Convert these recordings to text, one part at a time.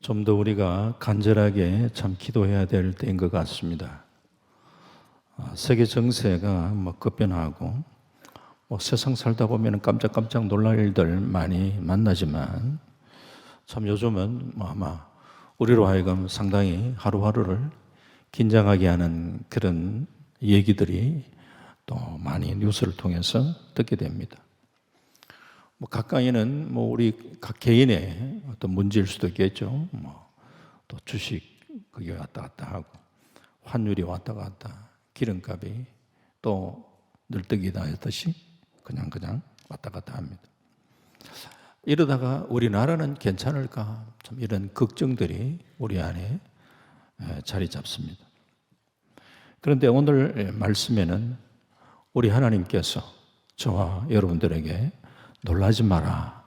좀 더 우리가 간절하게 참 기도해야 될 때인 것 같습니다. 세계 정세가 급변하고 세상 살다 보면 깜짝깜짝 놀랄 일들 많이 만나지만 참 요즘은 아마 우리로 하여금 상당히 하루하루를 긴장하게 하는 그런 얘기들이 또 많이 뉴스를 통해서 듣게 됩니다. 가까이는 우리 각 개인의 어떤 문제일 수도 있겠죠. 또 주식 그게 왔다 갔다 하고 환율이 왔다 갔다, 기름값이 또 늘뜨기다 했듯이 그냥 왔다 갔다 합니다. 이러다가 우리나라는 괜찮을까? 참 이런 걱정들이 우리 안에 자리 잡습니다. 그런데 오늘 말씀에는 우리 하나님께서 저와 여러분들에게 놀라지 마라.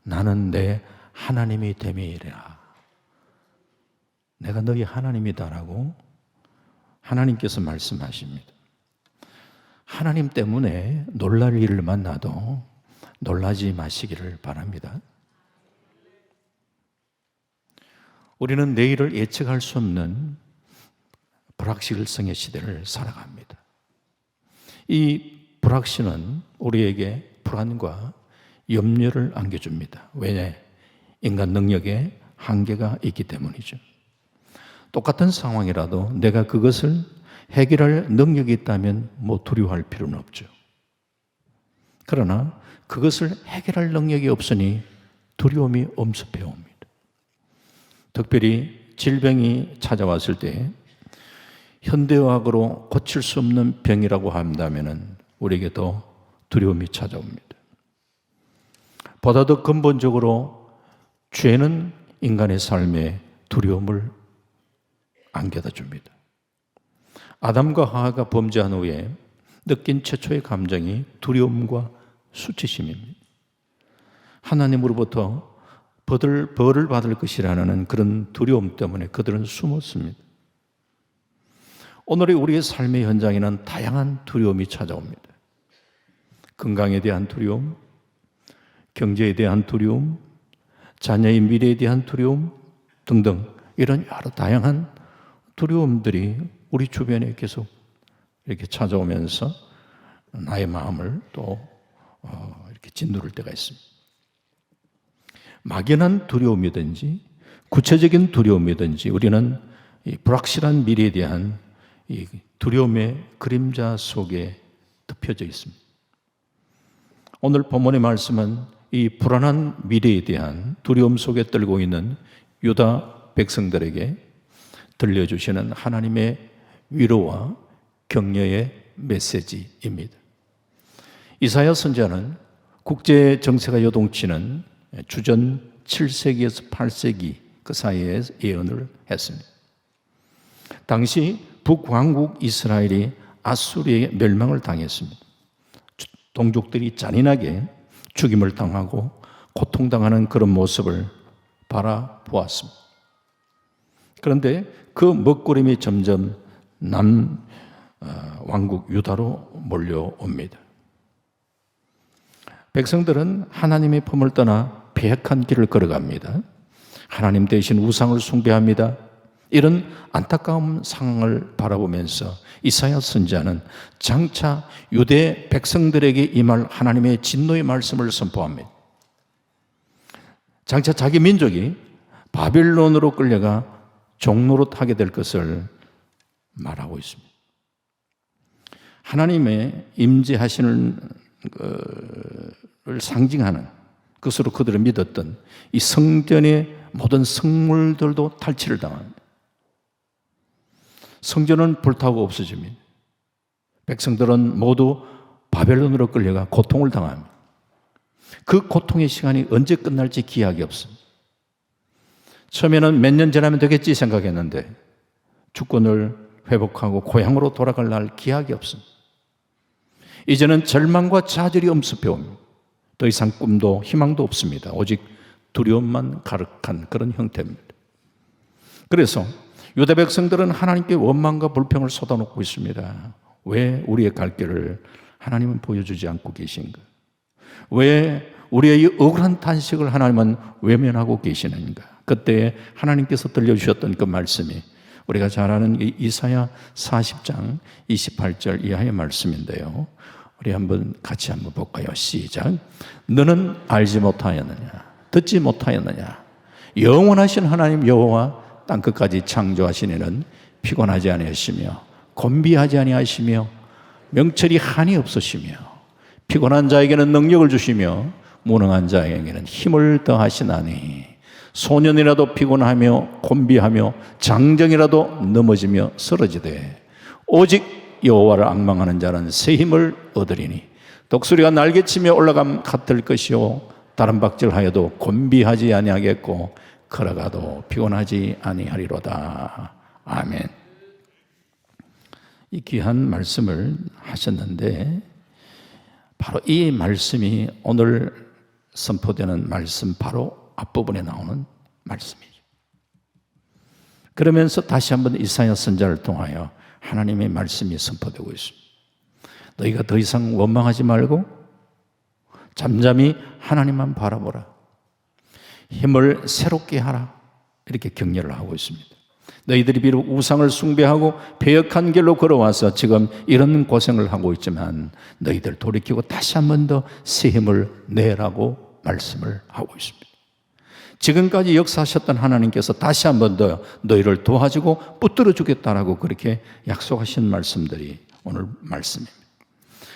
나는 내 하나님이 됨이라. 내가 너희 하나님이다라고 하나님께서 말씀하십니다. 하나님 때문에 놀랄 일을 만나도 놀라지 마시기를 바랍니다. 우리는 내일을 예측할 수 없는 불확실성의 시대를 살아갑니다. 이 불확실은 우리에게 불안과 염려를 안겨줍니다. 왜? 인간 능력에 한계가 있기 때문이죠. 똑같은 상황이라도 내가 그것을 해결할 능력이 있다면 두려워할 필요는 없죠. 그러나 그것을 해결할 능력이 없으니 두려움이 엄습해 옵니다. 특별히 질병이 찾아왔을 때 현대의학으로 고칠 수 없는 병이라고 한다면 우리에게 더 두려움이 찾아옵니다. 보다 더 근본적으로 죄는 인간의 삶에 두려움을 안겨다 줍니다. 아담과 하와가 범죄한 후에 느낀 최초의 감정이 두려움과 수치심입니다. 하나님으로부터 벌을 받을 것이라는 그런 두려움 때문에 그들은 숨었습니다. 오늘의 우리의 삶의 현장에는 다양한 두려움이 찾아옵니다. 건강에 대한 두려움, 경제에 대한 두려움, 자녀의 미래에 대한 두려움 등등 이런 여러 다양한 두려움들이 우리 주변에 계속 이렇게 찾아오면서 나의 마음을 또 이렇게 짓누를 때가 있습니다. 막연한 두려움이든지 구체적인 두려움이든지 우리는 이 불확실한 미래에 대한 이 두려움의 그림자 속에 덮여져 있습니다. 오늘 본문의 말씀은 이 불안한 미래에 대한 두려움 속에 떨고 있는 유다 백성들에게 들려주시는 하나님의 위로와 격려의 메시지입니다. 이사야 선지자는 국제 정세가 요동치는 주전 7세기에서 8세기 그 사이에 예언을 했습니다. 당시 북왕국 이스라엘이 아수리에게 멸망을 당했습니다. 동족들이 잔인하게 죽임을 당하고 고통당하는 그런 모습을 바라보았습니다. 그런데 그 먹구름이 점점 남왕국 유다로 몰려옵니다. 백성들은 하나님의 품을 떠나 배역한 길을 걸어갑니다. 하나님 대신 우상을 숭배합니다. 이런 안타까운 상황을 바라보면서 이사야 선지자는 장차 유대 백성들에게 임할 하나님의 진노의 말씀을 선포합니다. 장차 자기 민족이 바벨론으로 끌려가 종노릇하게 될 것을 말하고 있습니다. 하나님의 임재하시는 를 상징하는 것으로 그들을 믿었던 이 성전의 모든 성물들도 탈취를 당합니다. 성전은 불타고 없어집니다. 백성들은 모두 바벨론으로 끌려가 고통을 당합니다. 그 고통의 시간이 언제 끝날지 기약이 없습니다. 처음에는 몇 년 지나면 되겠지 생각했는데 주권을 회복하고 고향으로 돌아갈 날 기약이 없습니다. 이제는 절망과 좌절이 엄습해 옵니다. 더 이상 꿈도 희망도 없습니다. 오직 두려움만 가득한 그런 형태입니다. 그래서 유다 백성들은 하나님께 원망과 불평을 쏟아놓고 있습니다. 왜 우리의 갈 길을 하나님은 보여주지 않고 계신가? 왜 우리의 이 억울한 탄식을 하나님은 외면하고 계시는가? 그때 하나님께서 들려주셨던 그 말씀이 우리가 잘 아는 이사야 40장 28절 이하의 말씀인데요. 우리 같이 한번 볼까요? 시작. 너는 알지 못하였느냐? 듣지 못하였느냐? 영원하신 하나님 여호와 땅끝까지 창조하신 이는 피곤하지 아니하시며 곤비하지 아니하시며 명철이 한이 없으시며 피곤한 자에게는 능력을 주시며 무능한 자에게는 힘을 더하시나니 소년이라도 피곤하며 곤비하며 장정이라도 넘어지며 쓰러지되 오직 여호와를 앙망하는 자는 새 힘을 얻으리니 독수리가 날개치며 올라감 같을 것이요 다른 박질하여도 곤비하지 아니하겠고 걸어가도 피곤하지 아니하리로다. 아멘. 이 귀한 말씀을 하셨는데 바로 이 말씀이 오늘 선포되는 말씀 바로 앞부분에 나오는 말씀이죠. 그러면서 다시 한번 이사야 선지자를 통하여 하나님의 말씀이 선포되고 있습니다. 너희가 더 이상 원망하지 말고 잠잠히 하나님만 바라보라. 힘을 새롭게 하라. 이렇게 격려를 하고 있습니다. 너희들이 비록 우상을 숭배하고 배역한 길로 걸어와서 지금 이런 고생을 하고 있지만 너희들 돌이키고 다시 한 번 더 새 힘을 내라고 말씀을 하고 있습니다. 지금까지 역사하셨던 하나님께서 다시 한 번 더 너희를 도와주고 붙들어 주겠다라고 그렇게 약속하신 말씀들이 오늘 말씀입니다.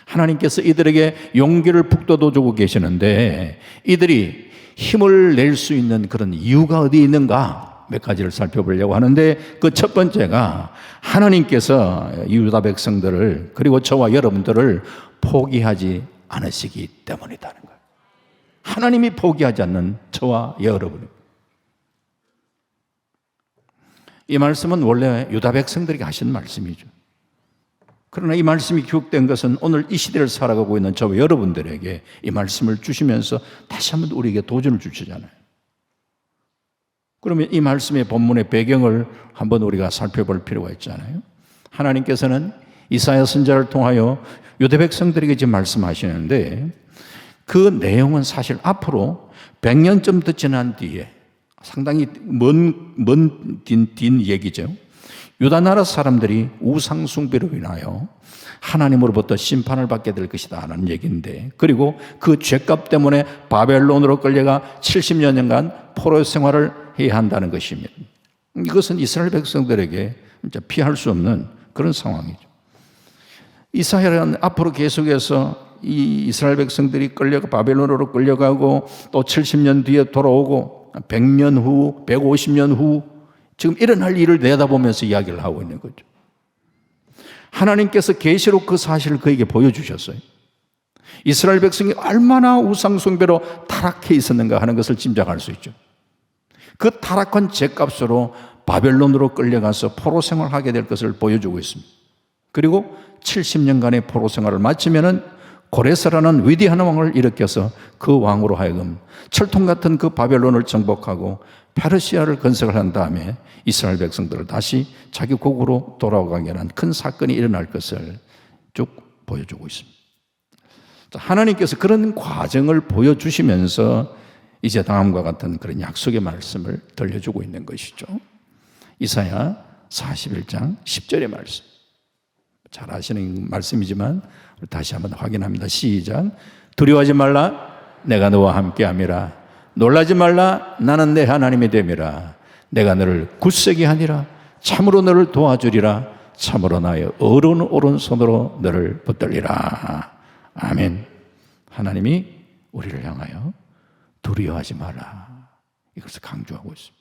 하나님께서 이들에게 용기를 북돋워 주고 계시는데 이들이 힘을 낼 수 있는 그런 이유가 어디 있는가 몇 가지를 살펴보려고 하는데 그 첫 번째가 하나님께서 유다 백성들을 그리고 저와 여러분들을 포기하지 않으시기 때문이라는 거예요. 하나님이 포기하지 않는 저와 여러분입니다. 이 말씀은 원래 유다 백성들에게 하신 말씀이죠. 그러나 이 말씀이 기록된 것은 오늘 이 시대를 살아가고 있는 저와 여러분들에게 이 말씀을 주시면서 다시 한번 우리에게 도전을 주시잖아요. 그러면 이 말씀의 본문의 배경을 한번 우리가 살펴볼 필요가 있잖아요. 하나님께서는 이사야 선지자를 통하여 유다 백성들에게 지금 말씀하시는데 그 내용은 사실 앞으로 100년쯤 더 지난 뒤에 상당히 긴 얘기죠. 유다 나라 사람들이 우상 숭배로 인하여 하나님으로부터 심판을 받게 될 것이다 하는 얘기인데 그리고 그 죄값 때문에 바벨론으로 끌려가 70년간 포로 생활을 해야 한다는 것입니다. 이것은 이스라엘 백성들에게 진짜 피할 수 없는 그런 상황이죠. 이사야는 앞으로 계속해서 이 이스라엘 백성들이 바벨론으로 끌려가고 또 70년 뒤에 돌아오고 100년 후, 150년 후 지금 일어날 일을 내다보면서 이야기를 하고 있는 거죠. 하나님께서 계시록 그 사실을 그에게 보여주셨어요. 이스라엘 백성이 얼마나 우상숭배로 타락해 있었는가 하는 것을 짐작할 수 있죠. 그 타락한 죄값으로 바벨론으로 끌려가서 포로 생활하게 될 것을 보여주고 있습니다. 그리고 70년간의 포로 생활을 마치면은 고레스라는 위대한 왕을 일으켜서 그 왕으로 하여금 철통 같은 그 바벨론을 정복하고 페르시아를 건설을 한 다음에 이스라엘 백성들을 다시 자기 국으로 돌아가게 하는 큰 사건이 일어날 것을 쭉 보여주고 있습니다. 하나님께서 그런 과정을 보여주시면서 이제 다음과 같은 그런 약속의 말씀을 들려주고 있는 것이죠. 이사야 41장 10절의 말씀. 잘 아시는 말씀이지만 다시 한번 확인합니다. 시작. 두려워하지 말라. 내가 너와 함께함이라. 놀라지 말라. 나는 내 하나님이 됨이라. 내가 너를 굳세게 하니라. 참으로 너를 도와주리라. 참으로 나의 오른손으로 너를 붙들리라. 아멘. 하나님이 우리를 향하여 두려워하지 마라. 이것을 강조하고 있습니다.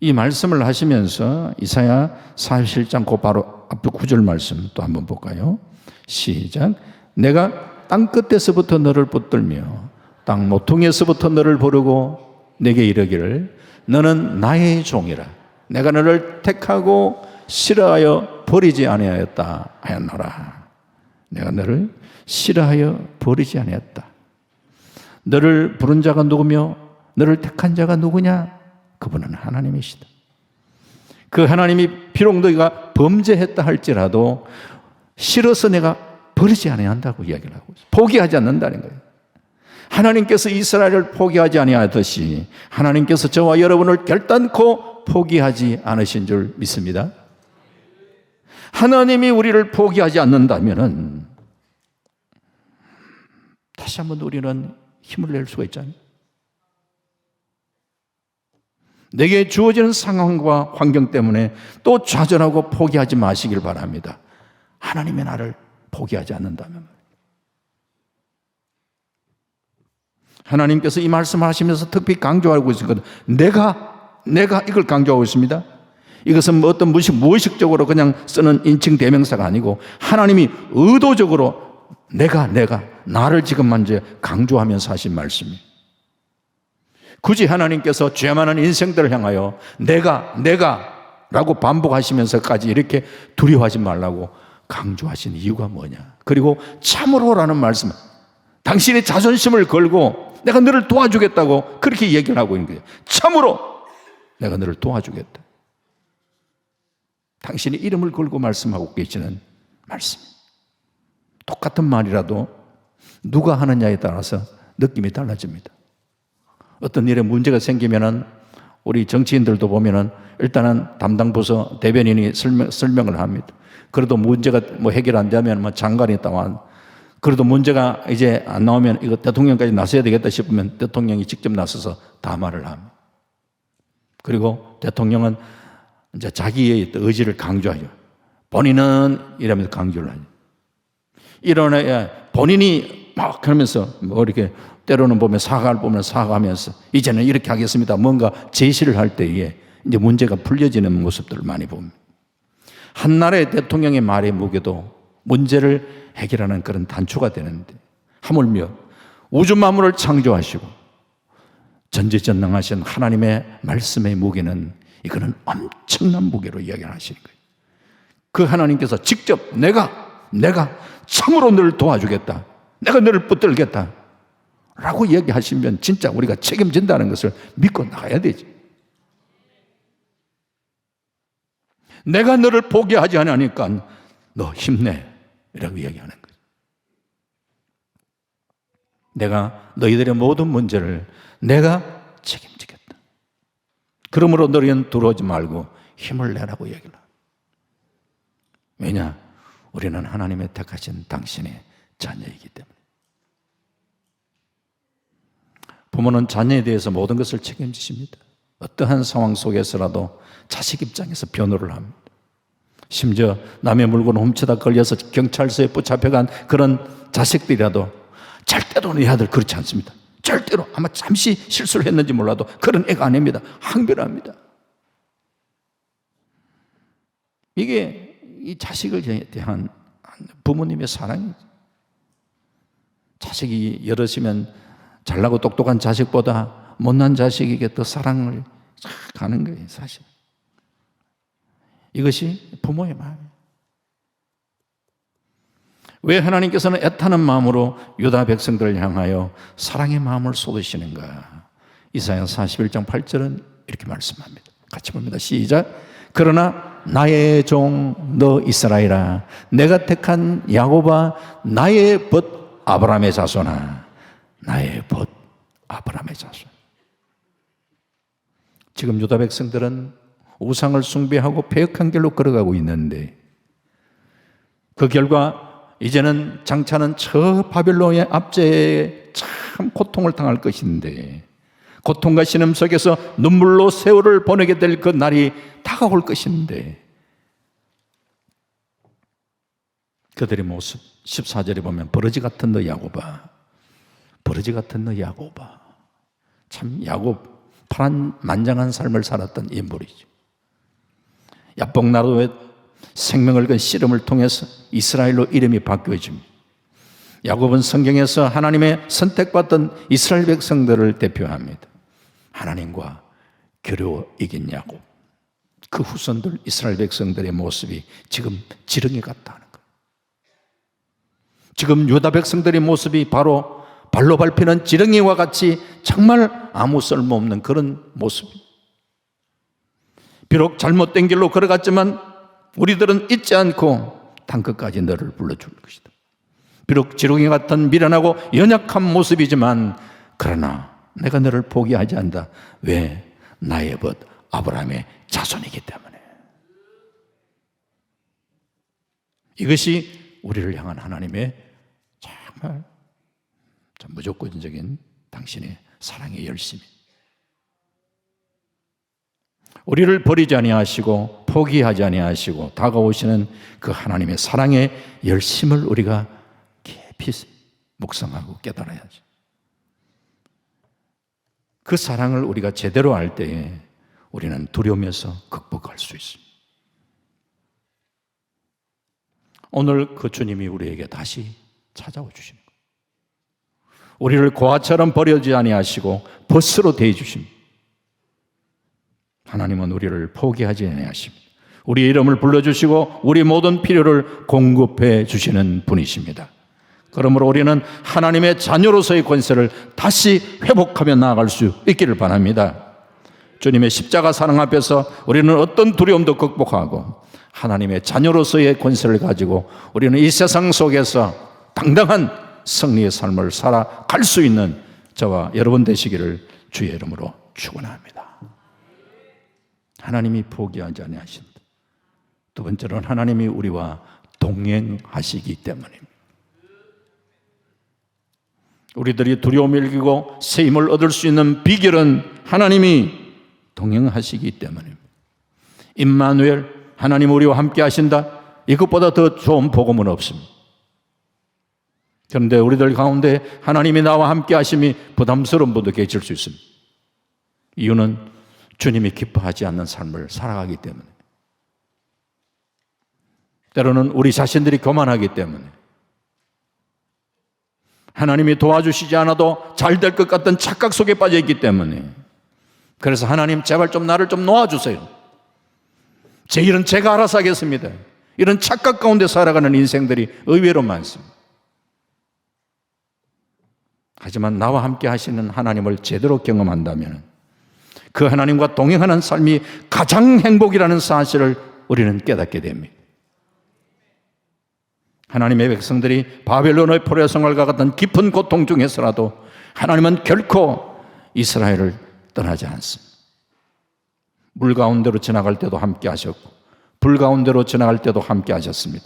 이 말씀을 하시면서 이사야 41장 그 바로 앞쪽 9절 말씀 또 한번 볼까요? 시작. 내가 땅 끝에서부터 너를 붙들며 땅 모퉁이에서부터 너를 부르고 내게 이르기를 너는 나의 종이라. 내가 너를 택하고 싫어하여 버리지 아니하였다 하였노라. 내가 너를 싫어하여 버리지 아니하였다. 너를 부른 자가 누구며 너를 택한 자가 누구냐? 그분은 하나님이시다. 그 하나님이 비록 너희가 범죄했다 할지라도 싫어서 내가 버리지 않아야 한다고 이야기를 하고 있어요. 포기하지 않는다는 거예요. 하나님께서 이스라엘을 포기하지 아니하듯이 하나님께서 저와 여러분을 결단코 포기하지 않으신 줄 믿습니다. 하나님이 우리를 포기하지 않는다면은 다시 한번 우리는 힘을 낼 수가 있잖아요. 내게 주어지는 상황과 환경 때문에 또 좌절하고 포기하지 마시길 바랍니다. 하나님의 나를 포기하지 않는다면. 하나님께서 이 말씀을 하시면서 특히 강조하고 있거든요. 내가 이걸 강조하고 있습니다. 이것은 뭐 어떤 무의식적으로 그냥 쓰는 인칭 대명사가 아니고 하나님이 의도적으로 나를 지금 먼저 강조하면서 하신 말씀이에요. 굳이 하나님께서 죄 많은 인생들을 향하여 내가라고 반복하시면서까지 이렇게 두려워하지 말라고 강조하신 이유가 뭐냐. 그리고 참으로라는 말씀, 당신의 자존심을 걸고 내가 너를 도와주겠다고 그렇게 얘기를 하고 있는 거예요. 참으로 내가 너를 도와주겠다. 당신의 이름을 걸고 말씀하고 계시는 말씀. 똑같은 말이라도 누가 하느냐에 따라서 느낌이 달라집니다. 어떤 일에 문제가 생기면은 우리 정치인들도 보면은 일단은 담당 부서 대변인이 설명을 합니다. 그래도 문제가 뭐 해결 안 되면 뭐 장관이 따와. 그래도 문제가 이제 안 나오면 이거 대통령까지 나서야 되겠다 싶으면 대통령이 직접 나서서 다 말을 합니다. 그리고 대통령은 이제 자기의 의지를 강조하죠. 본인은 이러면서 강조를 하죠. 이러나 본인이 막 그러면서 뭐 이렇게 때로는 보면 사과를 보면 사과하면서 이제는 이렇게 하겠습니다. 뭔가 제시를 할 때에 이제 문제가 풀려지는 모습들을 많이 봅니다. 한 나라의 대통령의 말의 무게도 문제를 해결하는 그런 단초가 되는데 하물며 우주 만물을 창조하시고 전지전능하신 하나님의 말씀의 무게는 이거는 엄청난 무게로 이야기하시는 거예요. 그 하나님께서 직접 내가 참으로 너를 도와주겠다. 내가 너를 붙들겠다. 라고 얘기하시면 진짜 우리가 책임진다는 것을 믿고 나가야 되지. 내가 너를 포기하지 않으니까 너 힘내. 이라고 얘기하는 거예요. 내가 너희들의 모든 문제를 내가 책임지겠다. 그러므로 너희는 두려워하지 말고 힘을 내라고 얘기를 합니다. 왜냐? 우리는 하나님의 택하신 당신의 자녀이기 때문에. 부모는 자녀에 대해서 모든 것을 책임지십니다. 어떠한 상황 속에서라도 자식 입장에서 변호를 합니다. 심지어 남의 물건을 훔치다 걸려서 경찰서에 붙잡혀간 그런 자식들이라도 절대로 내 아들 그렇지 않습니다. 절대로 아마 잠시 실수를 했는지 몰라도 그런 애가 아닙니다. 항변합니다. 이게 이 자식을 대한 부모님의 사랑이죠. 자식이 여럿이면 잘나고 똑똑한 자식보다 못난 자식에게 더 사랑을 가는 거예요, 사실. 이것이 부모의 마음이에요. 왜 하나님께서는 애타는 마음으로 유다 백성들을 향하여 사랑의 마음을 쏟으시는가? 이사야 41장 8절은 이렇게 말씀합니다. 같이 봅니다. 시작. 그러나 나의 종 너 이스라엘아, 내가 택한 야곱아, 나의 벗 아브라함의 자손아, 나의 벗 아브라함의 자손. 지금 유다 백성들은 우상을 숭배하고 패역한 길로 걸어가고 있는데 그 결과 이제는 장차는 저 바벨론의 압제에 참 고통을 당할 것인데 고통과 신음 속에서 눈물로 세월을 보내게 될 그 날이 다가올 것인데 그들의 모습 14절에 보면 버러지 같은 너 야곱아, 버러지 같은 너 야곱아. 참 야곱 파란만장한 삶을 살았던 인물이죠. 야복나루의 생명을 건 씨름을 통해서 이스라엘로 이름이 바뀌어집니다. 야곱은 성경에서 하나님의 선택받던 이스라엘 백성들을 대표합니다. 하나님과 겨루어 이긴 야곱. 그 후손들 이스라엘 백성들의 모습이 지금 지렁이 같다는 거예요. 지금 유다 백성들의 모습이 바로 발로 밟히는 지렁이와 같이 정말 아무 쓸모없는 그런 모습입니다. 비록 잘못된 길로 걸어갔지만 우리들은 잊지 않고 땅끝까지 너를 불러줄 것이다. 비록 지렁이 같은 미련하고 연약한 모습이지만 그러나 내가 너를 포기하지 않는다. 왜? 나의 벗 아브라함의 자손이기 때문에. 이것이 우리를 향한 하나님의 정말 무조건적인 당신의 사랑의 열심이. 우리를 버리지 아니하시고 포기하지 아니하시고 다가오시는 그 하나님의 사랑의 열심을 우리가 깊이 묵상하고 깨달아야지. 그 사랑을 우리가 제대로 알 때에 우리는 두려움에서 극복할 수 있습니다. 오늘 그 주님이 우리에게 다시 찾아와 주시는 거예요. 우리를 고아처럼 버리지 아니하시고 벗으로 대해 주십니다. 하나님은 우리를 포기하지 아니하십니다. 우리 이름을 불러주시고 우리 모든 필요를 공급해 주시는 분이십니다. 그러므로 우리는 하나님의 자녀로서의 권세를 다시 회복하며 나아갈 수 있기를 바랍니다. 주님의 십자가 사랑 앞에서 우리는 어떤 두려움도 극복하고 하나님의 자녀로서의 권세를 가지고 우리는 이 세상 속에서 당당한 승리의 삶을 살아갈 수 있는 저와 여러분 되시기를 주의 이름으로 축원합니다. 하나님이 포기하지 아니하신다. 두 번째로는 하나님이 우리와 동행하시기 때문입니다. 우리들이 두려움을 이기고 새 힘을 얻을 수 있는 비결은 하나님이 동행하시기 때문입니다. 임마누엘, 하나님 우리와 함께 하신다. 이것보다 더 좋은 복음은 없습니다. 그런데 우리들 가운데 하나님이 나와 함께 하심이 부담스러운 분도 계실 수 있습니다. 이유는 주님이 기뻐하지 않는 삶을 살아가기 때문에, 때로는 우리 자신들이 교만하기 때문에, 하나님이 도와주시지 않아도 잘 될 것 같은 착각 속에 빠져 있기 때문에, 그래서 하나님 제발 좀 나를 좀 놓아주세요. 제 일은 제가 알아서 하겠습니다. 이런 착각 가운데 살아가는 인생들이 의외로 많습니다. 하지만 나와 함께 하시는 하나님을 제대로 경험한다면 그 하나님과 동행하는 삶이 가장 행복이라는 사실을 우리는 깨닫게 됩니다. 하나님의 백성들이 바벨론의 포로 생활과 같은 깊은 고통 중에서라도 하나님은 결코 이스라엘을 떠나지 않습니다. 물 가운데로 지나갈 때도 함께 하셨고 불 가운데로 지나갈 때도 함께 하셨습니다.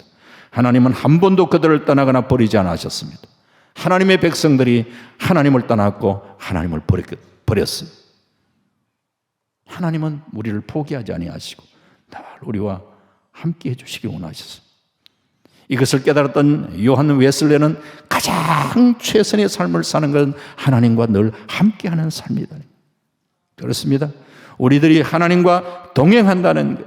하나님은 한 번도 그들을 떠나거나 버리지 않으셨습니다. 하나님의 백성들이 하나님을 떠났고 하나님을 버렸습니다. 하나님은 우리를 포기하지 아니하시고 늘 우리와 함께 해주시기 원하셨습니다. 이것을 깨달았던 요한 웨슬레는 가장 최선의 삶을 사는 것은 하나님과 늘 함께하는 삶이다. 그렇습니다. 우리들이 하나님과 동행한다는 것,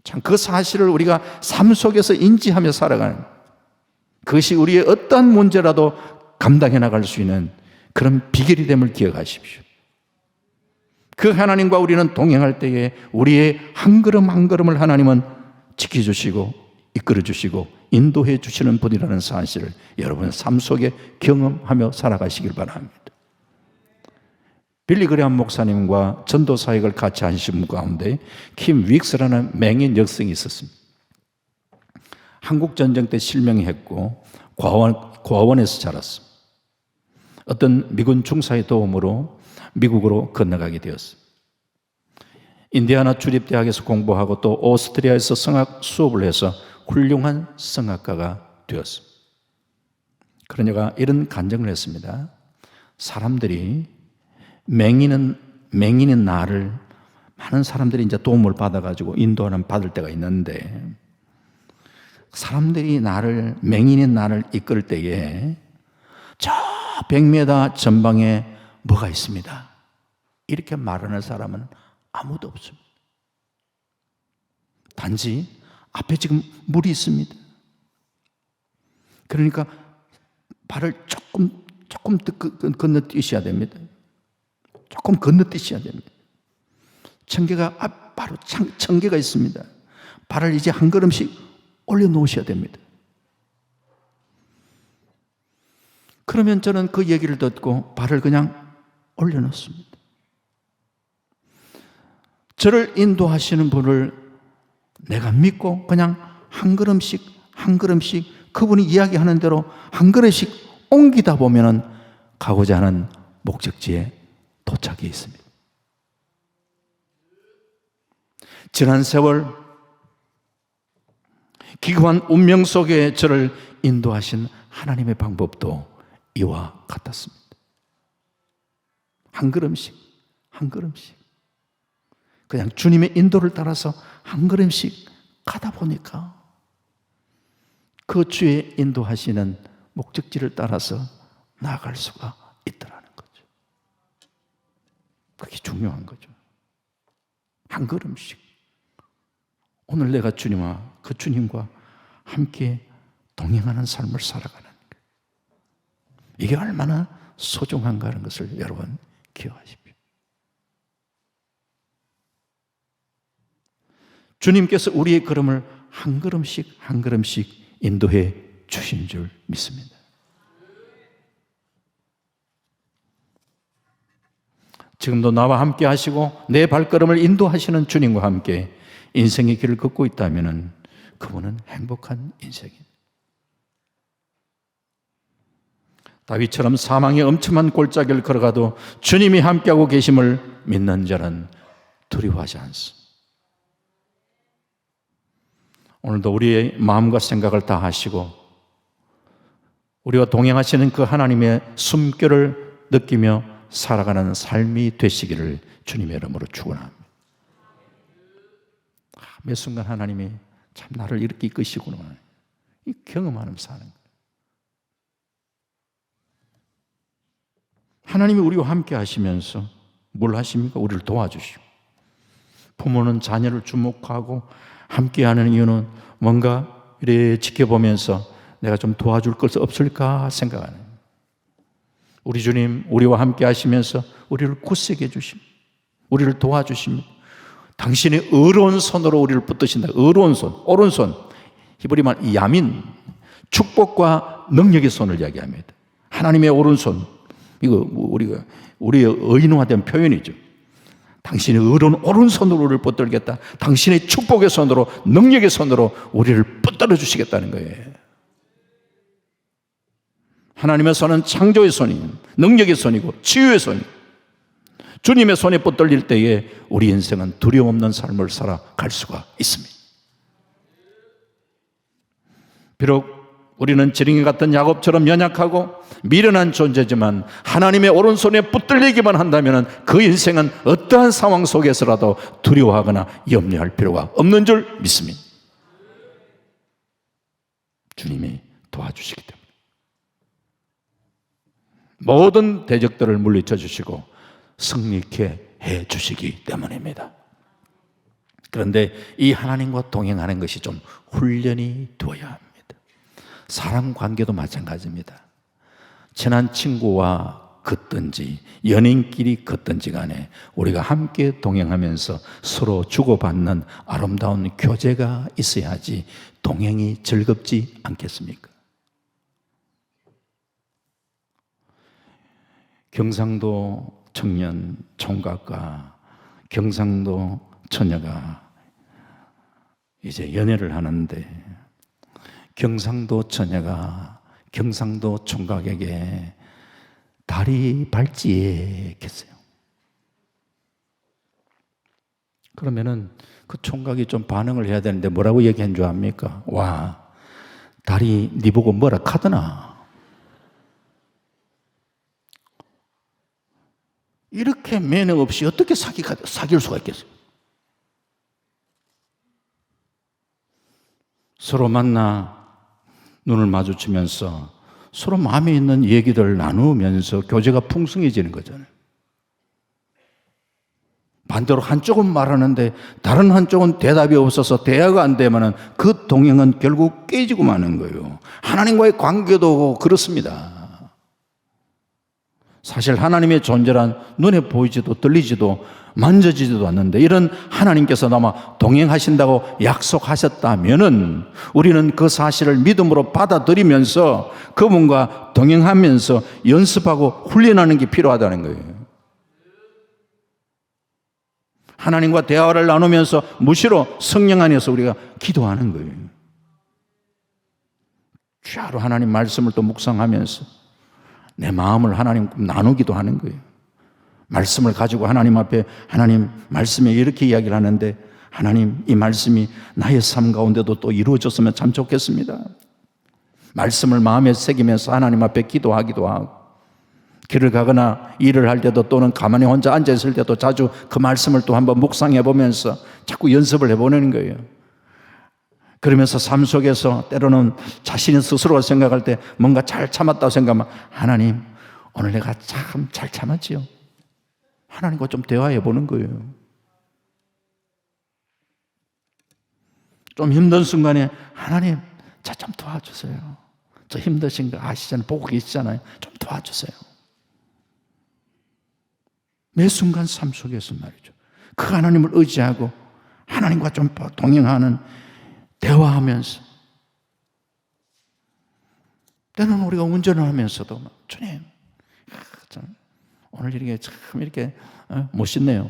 참 그 사실을 우리가 삶 속에서 인지하며 살아가는, 그것이 우리의 어떠한 문제라도 감당해 나갈 수 있는 그런 비결이 됨을 기억하십시오. 그 하나님과 우리는 동행할 때에 우리의 한 걸음 한 걸음을 하나님은 지켜주시고 이끌어주시고 인도해 주시는 분이라는 사실을 여러분 삶 속에 경험하며 살아가시길 바랍니다. 빌리 그레엄 목사님과 전도 사역을 같이 하신 분 가운데 킴 윅스라는 맹인 여성이 있었습니다. 한국 전쟁 때 실명했고 고아원에서 자랐습니다. 어떤 미군 중사의 도움으로 미국으로 건너가게 되었습니다. 인디아나 주립대학에서 공부하고 또 오스트리아에서 성악 수업을 해서 훌륭한 성악가가 되었습니다. 그러니까 이런 간증을 했습니다. 사람들이 맹인인 나를 많은 사람들이 이제 도움을 받아가지고 인도하는 받을 때가 있는데, 사람들이 맹인인 나를 이끌 때에 저 100m 전방에 뭐가 있습니다. 이렇게 말하는 사람은 아무도 없습니다. 단지 앞에 지금 물이 있습니다. 그러니까 발을 조금 건너뛰셔야 됩니다. 조금 건너뛰셔야 됩니다. 바로 청계가 있습니다. 발을 이제 한 걸음씩 올려놓으셔야 됩니다. 그러면 저는 그 얘기를 듣고 발을 그냥 올려놓습니다. 저를 인도하시는 분을 내가 믿고 그냥 한 걸음씩 그분이 이야기하는 대로 한 걸음씩 옮기다 보면은 가고자 하는 목적지에 도착이 있습니다. 지난 세월 기구한 운명 속에 저를 인도하신 하나님의 방법도 이와 같았습니다. 한 걸음씩, 한 걸음씩. 그냥 주님의 인도를 따라서 한 걸음씩 가다 보니까 그 주의 인도하시는 목적지를 따라서 나아갈 수가 있더라는 거죠. 그게 중요한 거죠. 한 걸음씩. 오늘 내가 주님과 그 주님과 함께 동행하는 삶을 살아가는 거예요. 이게 얼마나 소중한가 하는 것을 여러분 기억하십시오. 주님께서 우리의 걸음을 한 걸음씩 한 걸음씩 인도해 주신 줄 믿습니다. 지금도 나와 함께 하시고 내 발걸음을 인도하시는 주님과 함께 인생의 길을 걷고 있다면 그분은 행복한 인생입니다. 다윗처럼 사망의 엄청난 골짜기를 걸어가도 주님이 함께하고 계심을 믿는 자는 두려워하지 않습니다. 오늘도 우리의 마음과 생각을 다 하시고 우리와 동행하시는 그 하나님의 숨결을 느끼며 살아가는 삶이 되시기를 주님의 이름으로 축원합니다. 매 순간 하나님이 참 나를 이렇게 이끄시구나, 이 경험하면서 사는 거예요. 하나님이 우리와 함께 하시면서 뭘 하십니까? 우리를 도와주시고, 부모는 자녀를 주목하고 함께하는 이유는 뭔가 이래 지켜보면서 내가 좀 도와줄 것이 없을까 생각하는 거예요. 우리 주님 우리와 함께 하시면서 우리를 굳세게 해주십니다. 우리를 도와주십니다. 당신의 의로운 손으로 우리를 붙드신다. 의로운 손, 오른손, 히브리 말 야민, 축복과 능력의 손을 이야기합니다. 하나님의 오른손, 이거 우리의 의인화된 표현이죠. 당신의 의로운 오른손으로 우리를 붙들겠다. 당신의 축복의 손으로, 능력의 손으로 우리를 붙들어 주시겠다는 거예요. 하나님의 손은 창조의 손이고 능력의 손이고 치유의 손이고 주님의 손에 붙들릴 때에 우리 인생은 두려움 없는 삶을 살아갈 수가 있습니다. 비록 우리는 지렁이 같은 야곱처럼 연약하고 미련한 존재지만 하나님의 오른손에 붙들리기만 한다면 그 인생은 어떠한 상황 속에서라도 두려워하거나 염려할 필요가 없는 줄 믿습니다. 주님이 도와주시기 때문에 모든 대적들을 물리쳐 주시고 승리케 해 주시기 때문입니다. 그런데 이 하나님과 동행하는 것이 좀 훈련이 되어야 합니다. 사람 관계도 마찬가지입니다. 친한 친구와 걷든지 연인끼리 걷든지 간에 우리가 함께 동행하면서 서로 주고받는 아름다운 교제가 있어야지 동행이 즐겁지 않겠습니까? 경상도 청년 총각과 경상도 처녀가 이제 연애를 하는데 경상도 처녀가 경상도 총각에게 다리 발찌에 했어요. 그러면은 그 총각이 좀 반응을 해야 되는데 뭐라고 얘기한 줄 압니까? 와, 다리 네 보고 뭐라 카드나? 이렇게 매너 없이 어떻게 사귈 수가 있겠어요? 서로 만나 눈을 마주치면서 서로 마음에 있는 얘기들 나누면서 교제가 풍성해지는 거잖아요. 반대로 한쪽은 말하는데 다른 한쪽은 대답이 없어서 대화가 안 되면 그 동행은 결국 깨지고 마는 거예요. 하나님과의 관계도 그렇습니다. 사실 하나님의 존재란 눈에 보이지도 들리지도 만져지지도 않는데 이런 하나님께서 아마 동행하신다고 약속하셨다면은 우리는 그 사실을 믿음으로 받아들이면서 그분과 동행하면서 연습하고 훈련하는 게 필요하다는 거예요. 하나님과 대화를 나누면서 무시로 성령 안에서 우리가 기도하는 거예요. 주야로 하나님 말씀을 또 묵상하면서 내 마음을 하나님 나누기도 하는 거예요. 말씀을 가지고 하나님 앞에 하나님 말씀에 이렇게 이야기를 하는데 하나님 이 말씀이 나의 삶 가운데도 또 이루어졌으면 참 좋겠습니다. 말씀을 마음에 새기면서 하나님 앞에 기도하기도 하고 길을 가거나 일을 할 때도 또는 가만히 혼자 앉아있을 때도 자주 그 말씀을 또 한번 묵상해 보면서 자꾸 연습을 해보는 거예요. 그러면서 삶 속에서 때로는 자신이 스스로가 생각할 때 뭔가 잘 참았다고 생각하면 하나님 오늘 내가 참 잘 참았지요. 하나님과 좀 대화해 보는 거예요. 좀 힘든 순간에 하나님 저 좀 도와주세요. 저 힘드신 거 아시잖아요. 보고 계시잖아요. 좀 도와주세요. 매 순간 삶 속에서 말이죠. 그 하나님을 의지하고 하나님과 좀 동행하는 대화하면서 때는 우리가 운전을 하면서도 주님 오늘 이렇게 참 이렇게 멋있네요.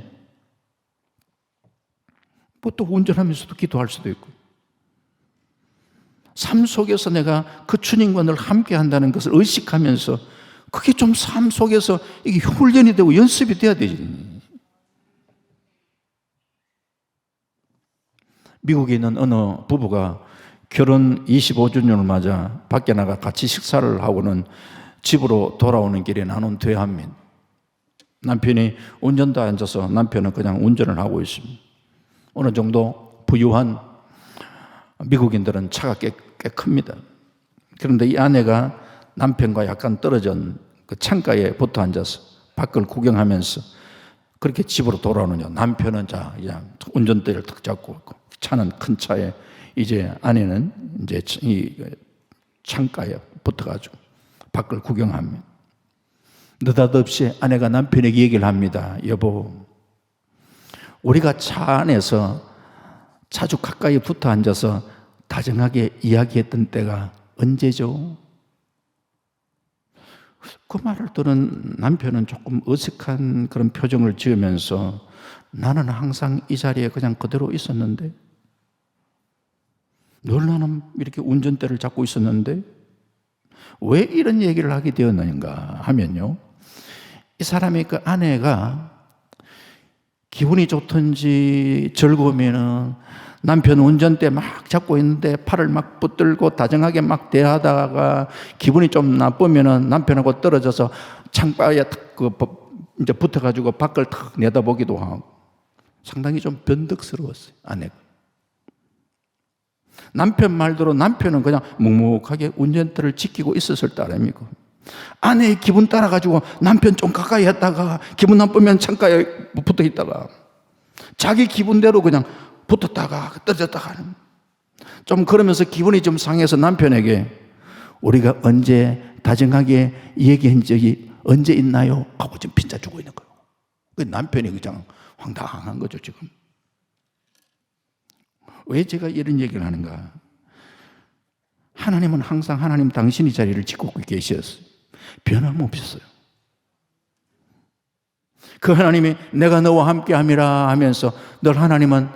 뭐 또 운전하면서도 기도할 수도 있고 삶 속에서 내가 그 주님과 늘 함께 한다는 것을 의식하면서 그게 좀 삶 속에서 이게 훈련이 되고 연습이 돼야 되지. 미국에 있는 어느 부부가 결혼 25주년을 맞아 밖에 나가 같이 식사를 하고는 집으로 돌아오는 길에 나눈 대화입니다. 남편이 운전대에 앉아서 남편은 그냥 운전을 하고 있습니다. 어느 정도 부유한 미국인들은 차가 꽤 큽니다. 그런데 이 아내가 남편과 약간 떨어진 그 창가에 붙어 앉아서 밖을 구경하면서 그렇게 집으로 돌아오느냐. 남편은 그냥 운전대를 탁 잡고 있고 차는 큰 차에 이제 아내는 이제 이 창가에 붙어가지고 밖을 구경합니다. 느닷없이 아내가 남편에게 얘기를 합니다. 여보, 우리가 차 안에서 자주 가까이 붙어 앉아서 다정하게 이야기했던 때가 언제죠? 그 말을 들은 남편은 조금 어색한 그런 표정을 지으면서 나는 항상 이 자리에 그냥 그대로 있었는데 늘 나는 이렇게 운전대를 잡고 있었는데 왜 이런 얘기를 하게 되었는가 하면요, 이 사람의 그 아내가 기분이 좋든지 즐거우면은 남편 운전대 막 잡고 있는데 팔을 막 붙들고 다정하게 막 대하다가 기분이 좀 나쁘면은 남편하고 떨어져서 창가에 이제 붙어가지고 밖을 탁 내다보기도 하고 상당히 좀 변덕스러웠어요, 아내가. 남편 말대로 남편은 그냥 묵묵하게 운전대를 지키고 있었을 따름이고 아내의 기분 따라가지고 남편 좀 가까이 했다가 기분 나쁘면 창가에 붙어 있다가 자기 기분대로 그냥 붙었다가 떨어졌다가 좀 그러면서 기분이 좀 상해서 남편에게 우리가 언제 다정하게 얘기한 적이 언제 있나요? 하고 지금 핀자 주고 있는 거예요. 남편이 그냥 황당한 거죠 지금. 왜 제가 이런 얘기를 하는가? 하나님은 항상 하나님 당신이 자리를 지키고 계셨어요. 변함없었어요. 그 하나님이 내가 너와 함께함이라 하면서 늘 하나님은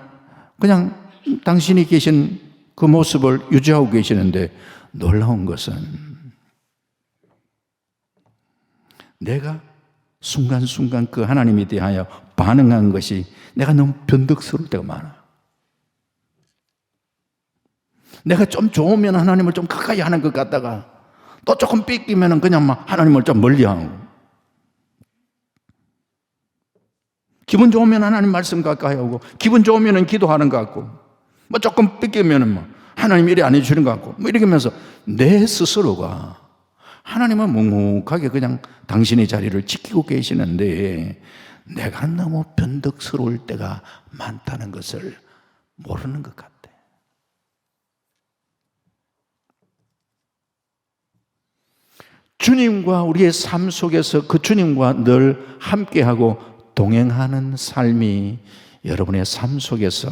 그냥 당신이 계신 그 모습을 유지하고 계시는데 놀라운 것은 내가 순간순간 그 하나님에 대하여 반응한 것이 내가 너무 변덕스러울 때가 많아. 내가 좀 좋으면 하나님을 좀 가까이 하는 것 같다가 또 조금 삐끼면 그냥 막 하나님을 좀 멀리하고 기분 좋으면 하나님 말씀 가까이 하고 기분 좋으면 기도하는 것 같고 뭐 조금 삐끼면 뭐 하나님 일이 안 해주는 것 같고 뭐 이렇게 하면서 내 스스로가 하나님은 묵묵하게 그냥 당신의 자리를 지키고 계시는데 내가 너무 변덕스러울 때가 많다는 것을 모르는 것 같아. 주님과 우리의 삶 속에서 그 주님과 늘 함께하고 동행하는 삶이 여러분의 삶 속에서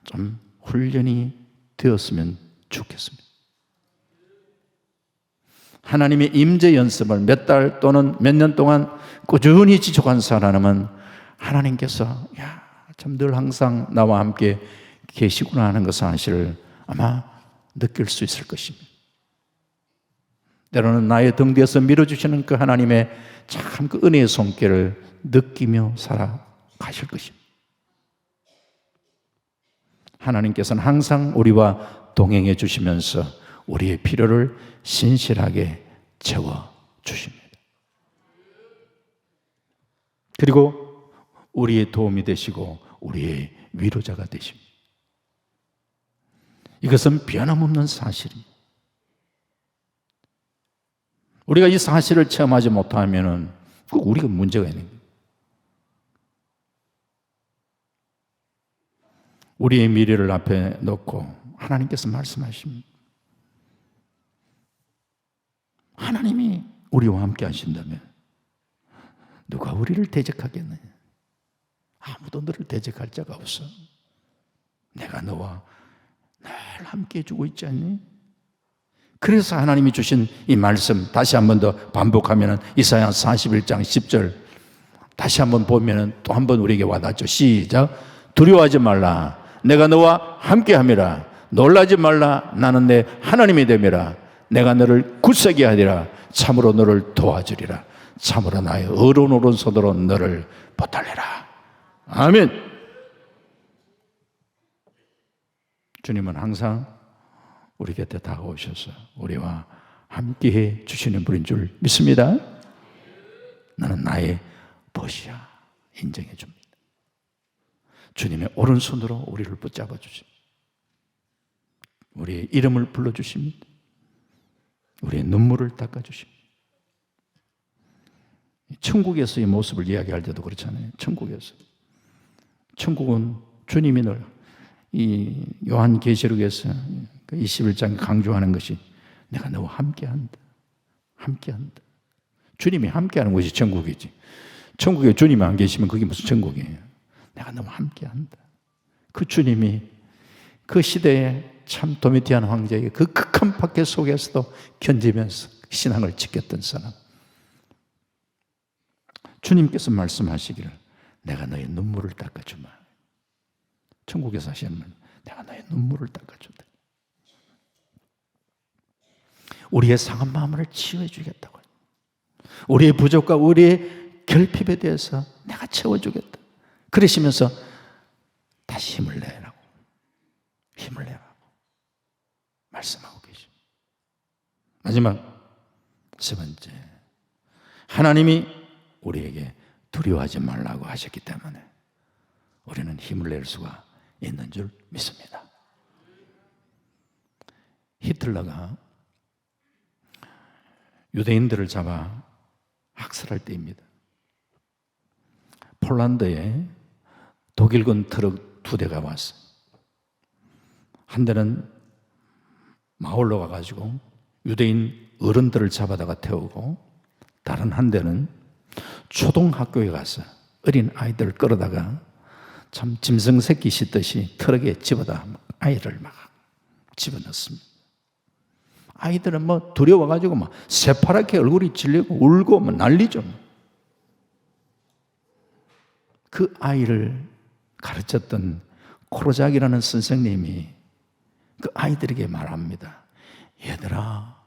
좀 훈련이 되었으면 좋겠습니다. 하나님의 임재 연습을 몇 달 또는 몇 년 동안 꾸준히 지속한 사람은 하나님께서 참 늘 항상 나와 함께 계시구나 하는 그 사실을 아마 느낄 수 있을 것입니다. 때로는 나의 등 뒤에서 밀어주시는 그 하나님의 참 그 은혜의 손길을 느끼며 살아가실 것입니다. 하나님께서는 항상 우리와 동행해 주시면서 우리의 필요를 신실하게 채워주십니다. 그리고 우리의 도움이 되시고 우리의 위로자가 되십니다. 이것은 변함없는 사실입니다. 우리가 이 사실을 체험하지 못하면 꼭 우리가 문제가 있는 거예요. 우리의 미래를 앞에 놓고 하나님께서 말씀하십니다. 하나님이 우리와 함께 하신다면 누가 우리를 대적하겠느냐? 아무도 너를 대적할 자가 없어. 내가 너와 늘 함께 해주고 있지 않니? 그래서 하나님이 주신 이 말씀 다시 한 번 더 반복하면 이사야 41장 10절 다시 한 번 보면 또 한 번 우리에게 와닿죠. 시작. 두려워하지 말라. 내가 너와 함께함이라. 놀라지 말라. 나는 내 하나님이 됨이라. 내가 너를 굳세게 하리라. 참으로 너를 도와주리라. 참으로 나의 의로운 오른손으로 너를 붙들리라. 아멘. 주님은 항상 우리 곁에 다가오셔서 우리와 함께해 주시는 분인 줄 믿습니다. 나는 나의 벗이야 인정해 줍니다. 주님의 오른손으로 우리를 붙잡아 주십니다. 우리의 이름을 불러주십니다. 우리의 눈물을 닦아주십니다. 천국에서의 모습을 이야기할 때도 그렇잖아요. 천국은 주님이 늘 이 요한계시록에서 21장에 강조하는 것이 내가 너와 함께한다. 함께한다. 주님이 함께하는 것이 천국이지. 천국에 주님이 안 계시면 그게 무슨 천국이에요. 내가 너와 함께한다. 그 주님이 그 시대에 참 도미티안 황제의 그 극한 박해 속에서도 견디면서 신앙을 지켰던 사람. 주님께서 말씀하시기를 내가 너의 눈물을 닦아주마. 천국에서 하시는 말, 내가 너의 눈물을 닦아준다. 우리의 상한 마음을 치유해 주겠다고. 우리의 부족과 우리의 결핍에 대해서 내가 채워주겠다. 그러시면서 다시 힘을 내라고 말씀하고 계십니다. 마지막 세 번째, 하나님이 우리에게 두려워하지 말라고 하셨기 때문에 우리는 힘을 낼 수가 있는 줄 믿습니다. 히틀러가 유대인들을 잡아 학살할 때입니다. 폴란드에 독일군 트럭 2대가 왔어요. 한 대는 마을로 가가지고 유대인 어른들을 잡아다가 태우고, 다른 한 대는 초등학교에 가서 어린 아이들을 끌어다가 참 짐승 새끼 씻듯이 트럭에 집어다 아이를 막 집어넣습니다. 아이들은 뭐 두려워가지고 막 새파랗게 얼굴이 질리고 울고 뭐 난리죠. 그 아이를 가르쳤던 코르작이라는 선생님이 그 아이들에게 말합니다. 얘들아,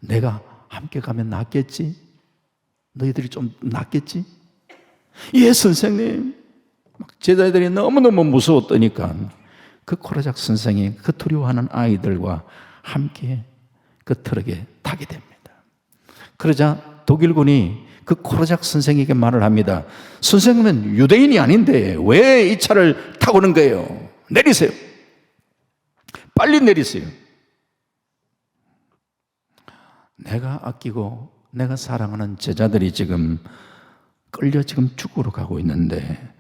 내가 함께 가면 낫겠지? 너희들이 좀 낫겠지? 예, 선생님. 막 제자들이 너무너무 무서웠더니까 그 코르작 선생이 그 두려워하는 아이들과 함께 그 트럭에 타게 됩니다. 그러자 독일군이 그 코르작 선생에게 말을 합니다. 선생님은 유대인이 아닌데 왜 이 차를 타고 오는 거예요? 내리세요. 빨리 내리세요. 내가 아끼고 내가 사랑하는 제자들이 지금 끌려 지금 죽으러 가고 있는데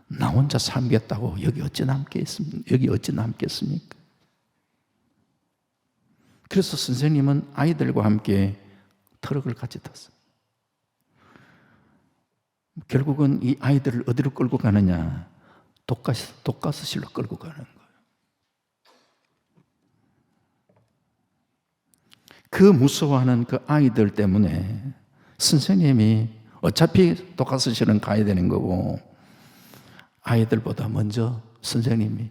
나 혼자 살겠다고 여기 어찌 남겠습니까? 그래서 선생님은 아이들과 함께 트럭을 같이 탔어요. 결국은 이 아이들을 어디로 끌고 가느냐? 독가스실로 끌고 가는 거예요. 그 무서워하는 그 아이들 때문에 선생님이 어차피 독가스실은 가야 되는 거고, 아이들보다 먼저 선생님이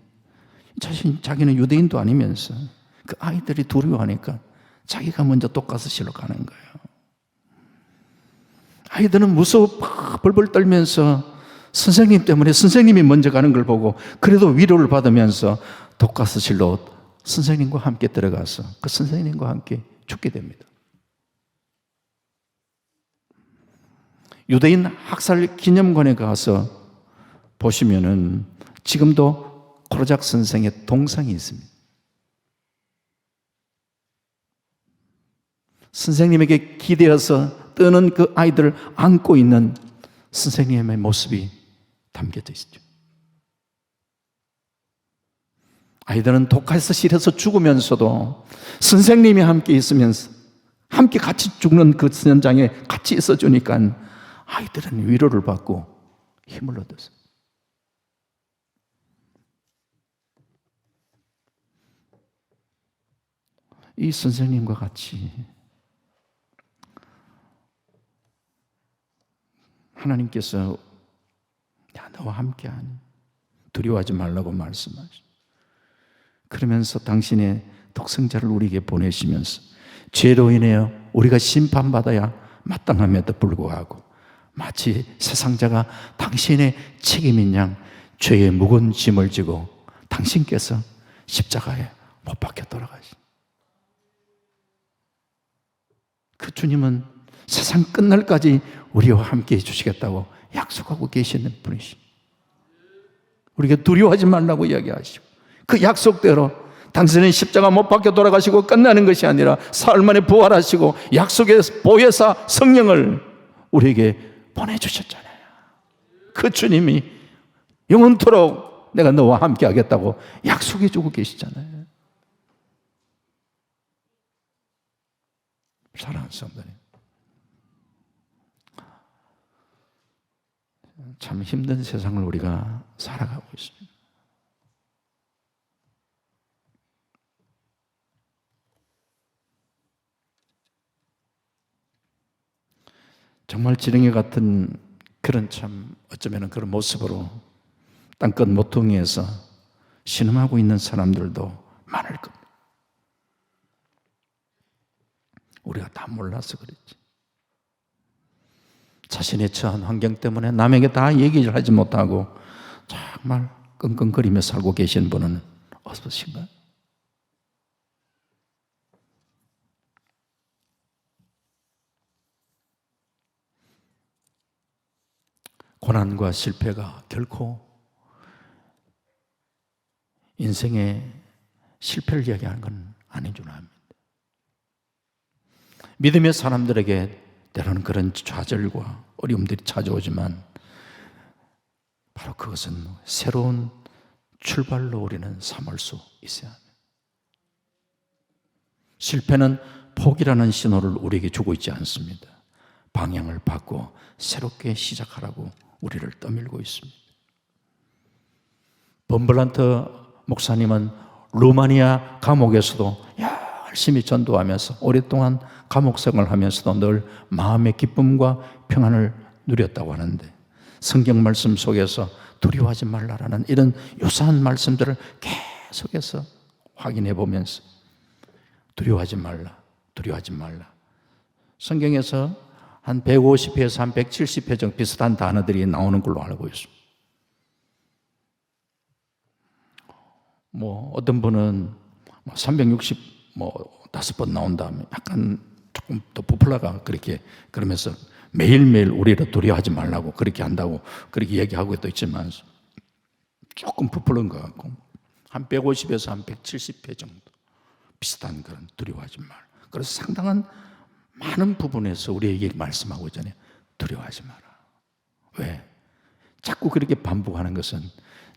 자기는 유대인도 아니면서 그 아이들이 두려워하니까 자기가 먼저 독가스실로 가는 거예요. 아이들은 무서워 벌벌 떨면서 선생님 때문에 선생님이 먼저 가는 걸 보고 그래도 위로를 받으면서 독가스실로 선생님과 함께 들어가서 그 선생님과 함께 죽게 됩니다. 유대인 학살 기념관에 가서 보시면은 지금도 코르작 선생의 동상이 있습니다. 선생님에게 기대어서 뜨는 그 아이들을 안고 있는 선생님의 모습이 담겨져 있죠. 아이들은 독가스실에서 죽으면서도 선생님이 함께 있으면서 함께 같이 죽는 그 현장에 같이 있어주니까 아이들은 위로를 받고 힘을 얻었어요. 이 선생님과 같이 하나님께서 너와 함께하니 두려워하지 말라고 말씀하시고 그러면서 당신의 독생자를 우리에게 보내시면서 죄로 인하여 우리가 심판받아야 마땅함에도 불구하고 마치 세상자가 당신의 책임인 양 죄의 무거운 짐을 지고 당신께서 십자가에 못 박혀 돌아가시. 그 주님은 세상 끝날까지 우리와 함께 해주시겠다고 약속하고 계시는 분이시. 우리가 두려워하지 말라고 이야기하시고 그 약속대로 당신은 십자가 못 박혀 돌아가시고 끝나는 것이 아니라 사흘 만에 부활하시고 약속의 보혜사 성령을 우리에게 보내주셨잖아요. 그 주님이 영원토록 내가 너와 함께 하겠다고 약속해 주고 계시잖아요. 사랑하는 성도님, 참 힘든 세상을 우리가 살아가고 있습니다. 정말 지렁이 같은 그런 참 어쩌면 그런 모습으로 땅끝 모퉁이에서 신음하고 있는 사람들도 많을 겁니다. 우리가 다 몰라서 그랬지. 자신의 처한 환경 때문에 남에게 다 얘기를 하지 못하고 정말 끙끙거리며 살고 계신 분은 없으신가요? 고난과 실패가 결코 인생의 실패를 이야기하는 건 아닌 줄 압니다. 믿음의 사람들에게 때로는 그런 좌절과 어려움들이 찾아오지만 바로 그것은 새로운 출발로 우리는 삼을 수 있어야 합니다. 실패는 포기라는 신호를 우리에게 주고 있지 않습니다. 방향을 바꿔 새롭게 시작하라고 우리를 떠밀고 있습니다. 범블란트 목사님은 루마니아 감옥에서도 열심히 전도하면서 오랫동안 감옥 생활하면서도 늘 마음의 기쁨과 평안을 누렸다고 하는데 성경 말씀 속에서 두려워하지 말라라는 이런 유사한 말씀들을 계속해서 확인해 보면서 두려워하지 말라, 두려워하지 말라. 성경에서 한 150회에서 한 170회 정도 비슷한 단어들이 나오는 걸로 알고 있습니다. 어떤 분은 365번 나온다면 약간 조금 더 부풀러가 그렇게 그러면서 매일매일 우리를 두려워하지 말라고 그렇게 한다고 그렇게 얘기하고 또 있지만 조금 부풀은 것 같고 한 150에서 한 170회 정도 비슷한 그런 두려워하지 말. 그래서 상당한 많은 부분에서 우리에게 말씀하고 있잖아요. 두려워하지 마라. 왜? 자꾸 그렇게 반복하는 것은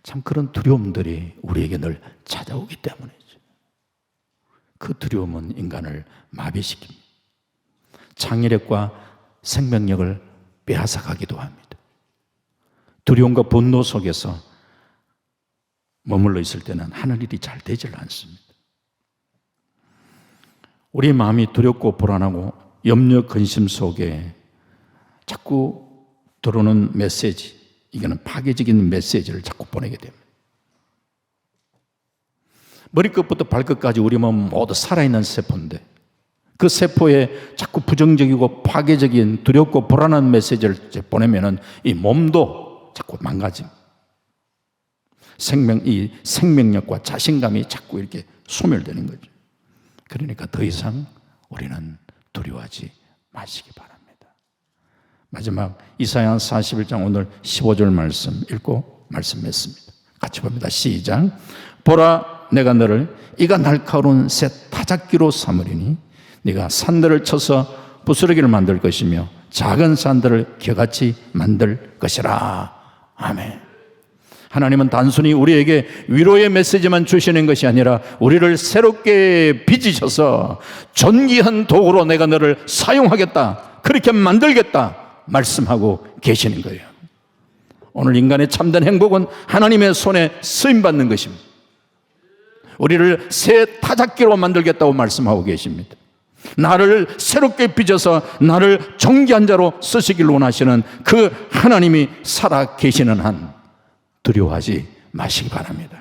참 그런 두려움들이 우리에게 늘 찾아오기 때문이죠. 그 두려움은 인간을 마비시킵니다. 창의력과 생명력을 빼앗아가기도 합니다. 두려움과 분노 속에서 머물러 있을 때는 하늘일이 잘 되질 않습니다. 우리 마음이 두렵고 불안하고 염려, 근심 속에 자꾸 들어오는 메시지, 이거는 파괴적인 메시지를 자꾸 보내게 됩니다. 머리끝부터 발끝까지 우리 몸 모두 살아있는 세포인데 그 세포에 자꾸 부정적이고 파괴적인 두렵고 불안한 메시지를 보내면은 이 몸도 자꾸 망가집니다. 이 생명력과 자신감이 자꾸 이렇게 소멸되는 거죠. 그러니까 더 이상 우리는 두려워하지 마시기 바랍니다. 마지막 이사야 41장 오늘 15절 말씀 읽고 말씀 맺습니다. 같이 봅니다. 시작. 보라, 내가 너를 이가 날카로운 새 타작기로 삼으리니 네가 산들을 쳐서 부스러기를 만들 것이며 작은 산들을 겨같이 만들 것이라. 아멘. 하나님은 단순히 우리에게 위로의 메시지만 주시는 것이 아니라 우리를 새롭게 빚으셔서 존귀한 도구로 내가 너를 사용하겠다, 그렇게 만들겠다 말씀하고 계시는 거예요. 오늘 인간의 참된 행복은 하나님의 손에 쓰임받는 것입니다. 우리를 새 타작기로 만들겠다고 말씀하고 계십니다. 나를 새롭게 빚어서 나를 존귀한 자로 쓰시길 원하시는 그 하나님이 살아 계시는 한 두려워하지 마시기 바랍니다.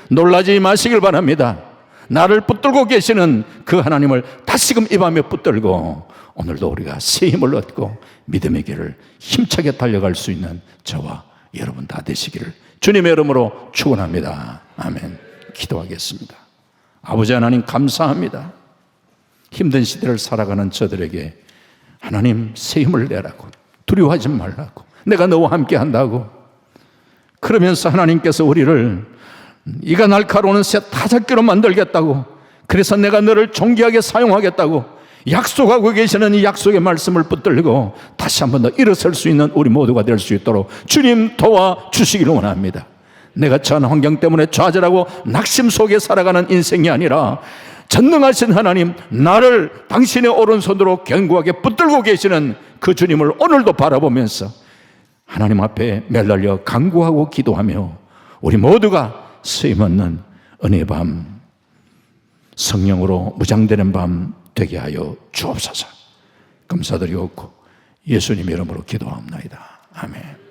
놀라지 마시길 바랍니다. 나를 붙들고 계시는 그 하나님을 다시금 이 밤에 붙들고 오늘도 우리가 새 힘을 얻고 믿음의 길을 힘차게 달려갈 수 있는 저와 여러분 다 되시기를 주님의 이름으로 축원합니다. 아멘. 기도하겠습니다. 아버지 하나님 감사합니다. 힘든 시대를 살아가는 저들에게 하나님 새 힘을 내라고, 두려워하지 말라고, 내가 너와 함께 한다고, 그러면서 하나님께서 우리를 이가 날카로운 새 타작기로 만들겠다고, 그래서 내가 너를 존귀하게 사용하겠다고 약속하고 계시는 이 약속의 말씀을 붙들고 다시 한 번 더 일어설 수 있는 우리 모두가 될 수 있도록 주님 도와주시기를 원합니다. 내가 처한 환경 때문에 좌절하고 낙심 속에 살아가는 인생이 아니라 전능하신 하나님, 나를 당신의 오른손으로 견고하게 붙들고 계시는 그 주님을 오늘도 바라보면서 하나님 앞에 매달려 간구하고 기도하며 우리 모두가 쓰임 얻는 은혜의 밤, 성령으로 무장되는 밤 되게 하여 주옵소서. 감사드리옵고 예수님 이름으로 기도합니다. 아멘.